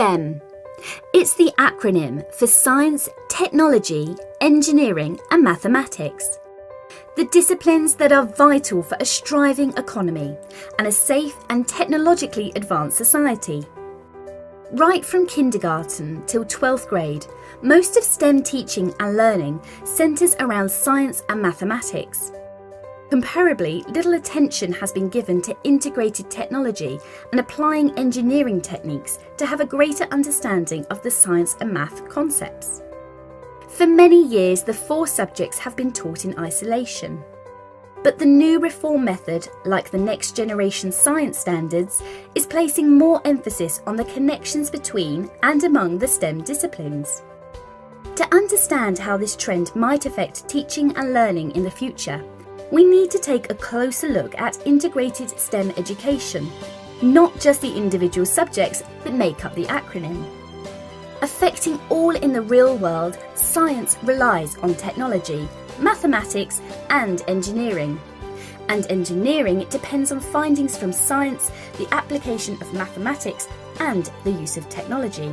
STEM. It's the acronym for Science, Technology, Engineering and Mathematics. The disciplines that are vital for a striving economy and a safe and technologically advanced society. Right from kindergarten till 12th grade, most of STEM teaching and learning centres around science and mathematics. Comparably, little attention has been given to integrated technology and applying engineering techniques to have a greater understanding of the science and math concepts. For many years, the four subjects have been taught in isolation. But the new reform method, like the Next Generation Science Standards, is placing more emphasis on the connections between and among the STEM disciplines. To understand how this trend might affect teaching and learning in the future, we need to take a closer look at integrated STEM education, not just the individual subjects that make up the acronym. Affecting all in the real world, science relies on technology, mathematics and engineering. And engineering depends on findings from science, the application of mathematics and the use of technology.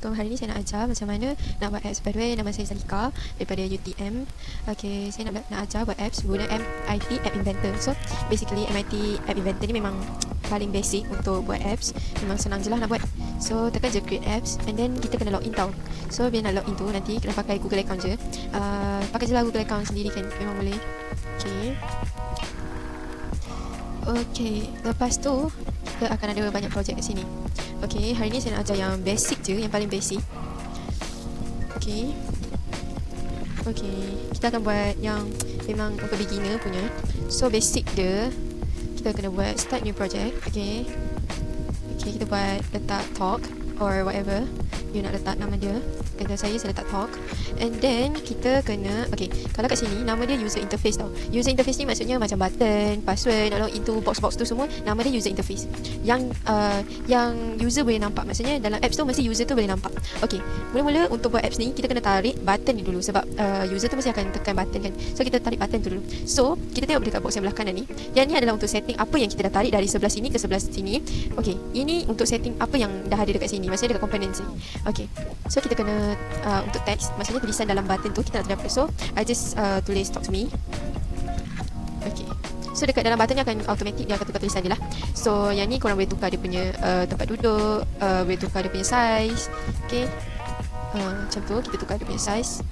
Assalamualaikum. Hari ni saya nak ajar macam mana nak buat apps. By the way, nama saya Zalika daripada UTM. Okay, saya nak ajar buat apps guna MIT App Inventor. So, basically MIT App Inventor ni memang paling basic untuk buat apps. Memang senang je lah nak buat. So, tekan je create apps and then kita kena login tau. So, bila nak login tu nanti kena pakai Google account je. Pakai je lah Google account sendiri kan. Memang boleh. Okay, lepas tu kita akan ada banyak projek kat sini. Okay, hari ni saya nak ajar yang basic je, yang paling basic. Okay, kita akan buat yang memang untuk beginner punya. So basic dia, kita kena buat start new project. Okay, kita buat letak talk or whatever you nak letak nama dia. Kata saya letak talk. And then kita kena, okay, kalau kat sini nama dia user interface tau. User interface ni maksudnya macam button, password, nak log into box-box tu semua, nama dia user interface. Yang user boleh nampak, maksudnya dalam apps tu mesti user tu boleh nampak. Okay, mula-mula untuk buat apps ni kita kena tarik button ni dulu sebab user tu mesti akan tekan button kan. So kita tarik button tu dulu. So kita tengok dekat box yang belah kanan ni. Yang ni adalah untuk setting apa yang kita dah tarik dari sebelah sini ke sebelah sini. Okay, ini untuk setting apa yang dah ada dekat sini, maksudnya dekat components ni. Okay, so kita kena untuk text, maksudnya tulisan dalam button tu kita nak terdapat. So I just tulis talk to me. Okay, so dekat dalam button ni akan automatic dia akan tukar tulisan dia lah. So yang ni korang boleh tukar dia punya tempat duduk, boleh tukar dia punya size. Okay, macam tu kita tukar dia punya size.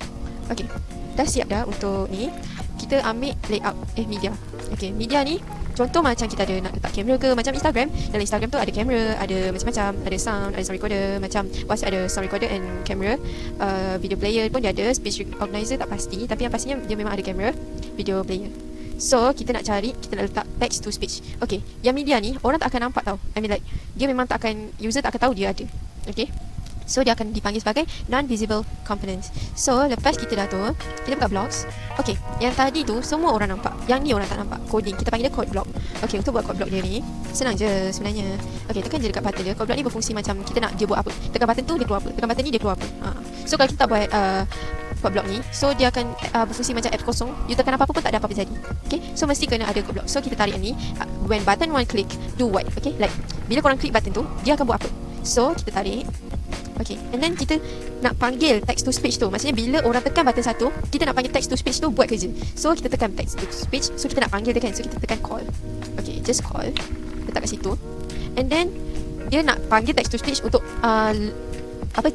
Okay, dah siap dah untuk ni. Kita ambil layout media. Okay, media ni contoh macam kita ada nak letak kamera ke, macam Instagram. Dalam Instagram tu ada kamera, ada macam-macam, ada sound recorder. Macam WhatsApp ada sound recorder and camera. Video player pun dia ada. Speech organizer tak pasti, tapi yang pastinya dia memang ada kamera, video player. So kita nak cari, kita nak letak text to speech. Okay, yang media ni orang tak akan nampak tau. I mean like dia memang tak akan, user tak akan tahu dia ada. Okay, so dia akan dipanggil sebagai non-visible components. So lepas kita dah tu, kita buka blocks. Okay, yang tadi tu semua orang nampak, yang ni orang tak nampak. Coding, kita panggil dia code block. Okay, untuk buat code block dia ni senang je sebenarnya. Okay, tekan je dekat button dia. Code block ni berfungsi macam kita nak dia buat apa. Tekan button tu dia keluar apa, tekan button ni dia keluar apa. So kalau kita tak buat code block ni, so dia akan berfungsi macam apps kosong. You tekan apa-apa pun tak ada apa-apa jadi. Okay, so mesti kena ada code block. So kita tarik ni, when button one click, do what. Okay, like bila korang klik button tu, dia akan buat apa. So kita tarik. Okay, and then kita nak panggil text to speech tu. Maksudnya bila orang tekan button satu, kita nak panggil text to speech tu buat kerja. So kita tekan text to speech. So kita nak panggil dia kan. So kita tekan call. Okay, just call. Letak kat situ. And then dia nak panggil text to speech untuk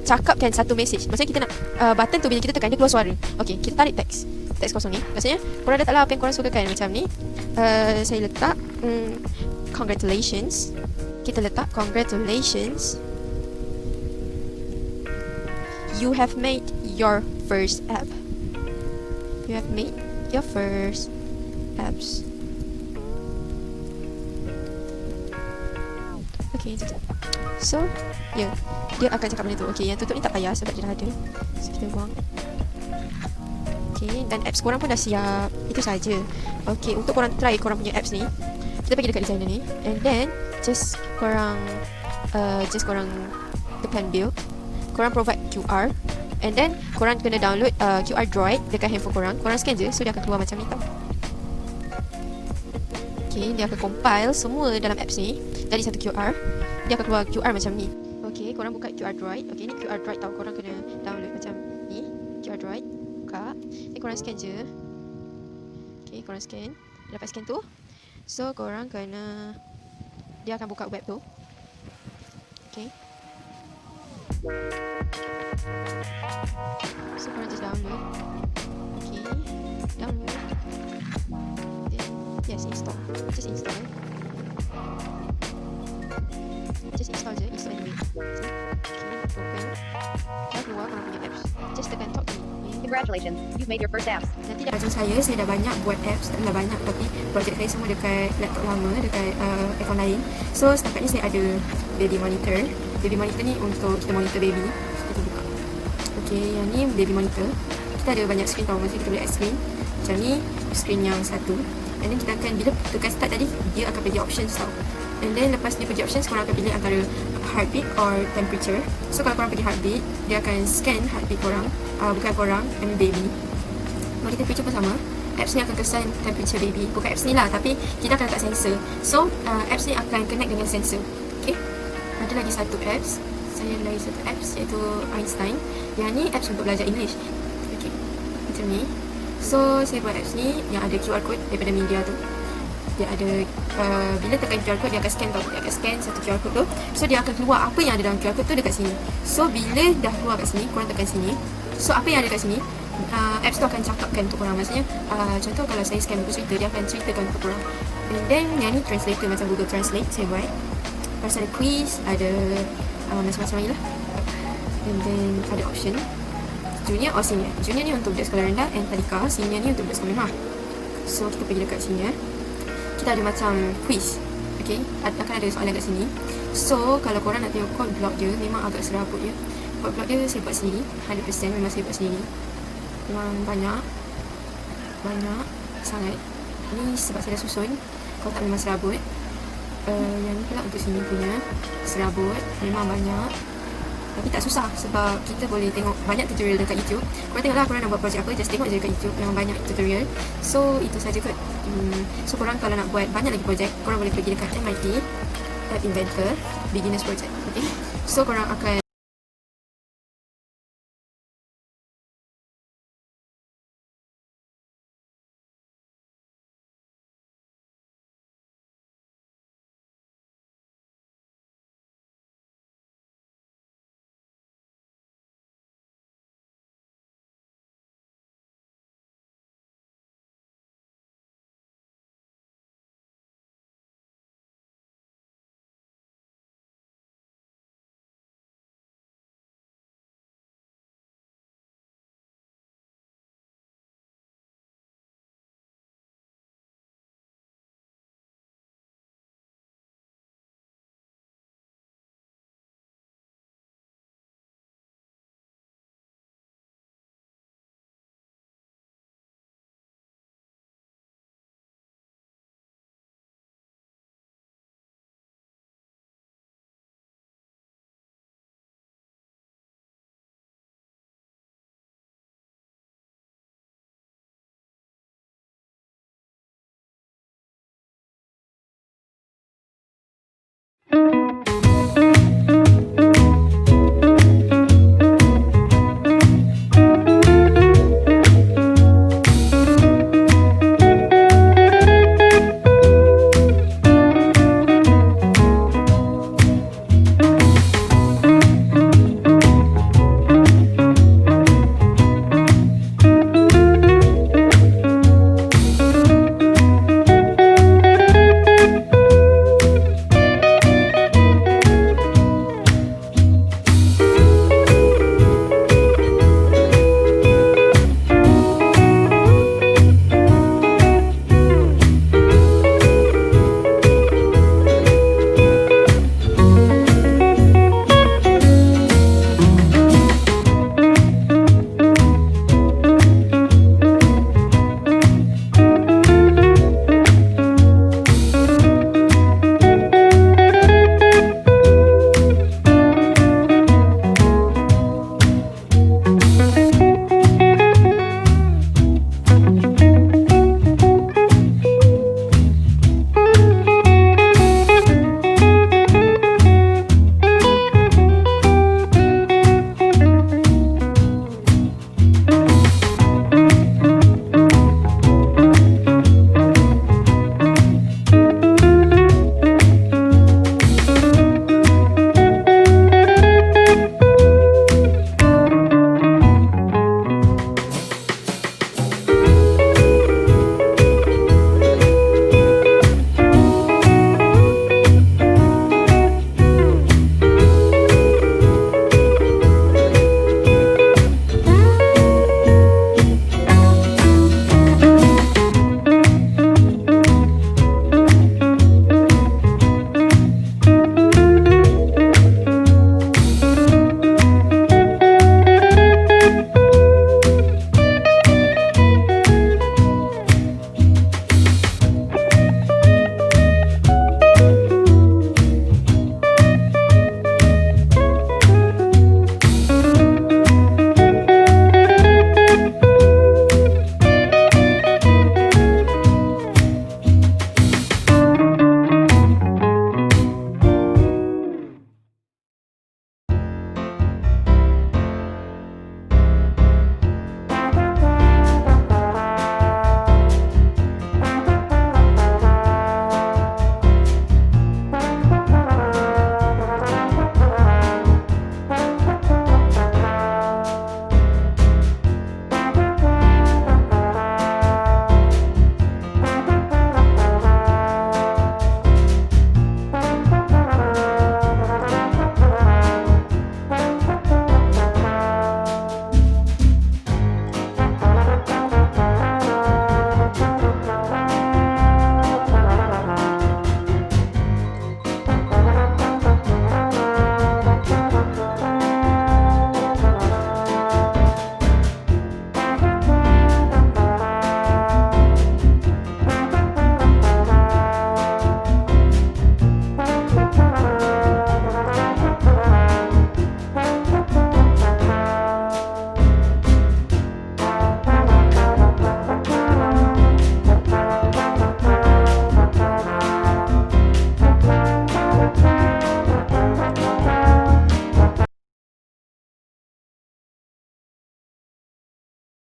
cakapkan satu message. Maksudnya kita nak button tu bila kita tekan dia keluar suara. Okay, kita tarik text kosong ni. Maksudnya korang letaklah apa yang korang suka kan. Macam ni, saya letak congratulations. Kita letak congratulations, you have made your first app. You have made your first apps. Okay, so dia akan cakap benda tu. Okay, yang tutup ni tak payah sebab dia dah ada. So kita buang. Okay, dan apps korang pun dah siap. Itu saja. Okay, untuk korang try korang punya apps ni, kita pergi dekat designer ni, and then just korang tekan build. Korang provide QR, and then korang kena download QR Droid dekat handphone korang. Korang scan je, so dia akan keluar macam ni tau. Okay, dia akan compile semua dalam apps ni dari satu QR. Dia akan keluar QR macam ni. Okay, korang buka QR Droid. Okay, ni QR Droid tau. Korang kena download macam ni. QR Droid, buka. Ni korang scan je. Okay, korang scan. Lepas scan tu, so korang kena, dia akan buka web tu. Okay, so korang just download. Okay, download. Then, yes, install. Just install. Just install je, install anyway. Okay, open. Dah keluar korang punya apps. Just tekan talk to me. Congratulations, you've made your first apps. Nanti dah macam saya dah banyak buat apps. Tak adalah banyak, tapi projek saya semua dekat laptop lama, dekat iPhone lain. So setakat ni saya ada baby monitor. Baby monitor ni untuk kita monitor baby. Kita buka. Okay, yang ni baby monitor. Kita ada banyak screen tau. Maksudnya kita boleh add screen. Macam ni, screen yang satu. And then kita akan, bila tekan start tadi, dia akan pergi options tau. And then lepas dia pergi options, korang akan pilih antara heartbeat or temperature. So kalau korang pergi heartbeat, dia akan scan heartbeat korang. Bukan korang, I mean baby. Kalau kita temperature pun sama, apps ni akan kesan temperature baby. Bukan apps ni lah, tapi kita akan letak sensor. So apps ni akan connect dengan sensor. Okay, ada lagi satu apps. saya lagi satu apps iaitu Einstein. Yang ni apps untuk belajar English. Okay, macam ni. So saya buat apps ni yang ada QR code daripada media tu. Dia ada bila tekan QR code dia akan scan tau. Dia akan scan satu QR code tu. So dia akan keluar apa yang ada dalam QR code tu dekat sini. So bila dah keluar kat sini, korang tekan sini. So apa yang ada kat sini, apps tu akan cakapkan untuk korang. Maksudnya contoh kalau saya scan buku cerita, dia akan ceritakan untuk korang. And then yang ni translator macam Google Translate saya buat. Lepas ada quiz, ada macam-macam lagi lah. And then ada option junior or senior. Junior ni untuk budak sekolah rendah, and tadika. Senior ni untuk budak sekolah menengah. So kita pergi dekat sini. Kita ada macam quiz. Okay, akan ada soalan kat sini. So kalau korang nak tengok code block dia, memang agak serabut je. Code block dia saya buat sendiri, 100% memang saya buat sendiri. Memang banyak sangat. Ni sebab saya dah susun. Kalau tak memang serabut. Yang ni pula untuk sini punya serabut, memang banyak. Tapi tak susah sebab kita boleh tengok banyak tutorial dekat YouTube. Korang tengoklah korang nak buat projek apa, just tengok je dekat YouTube, memang banyak tutorial. So itu saja kot. So korang kalau nak buat banyak lagi projek, korang boleh pergi dekat MIT App Inventor Beginners Project. Okay, so korang akan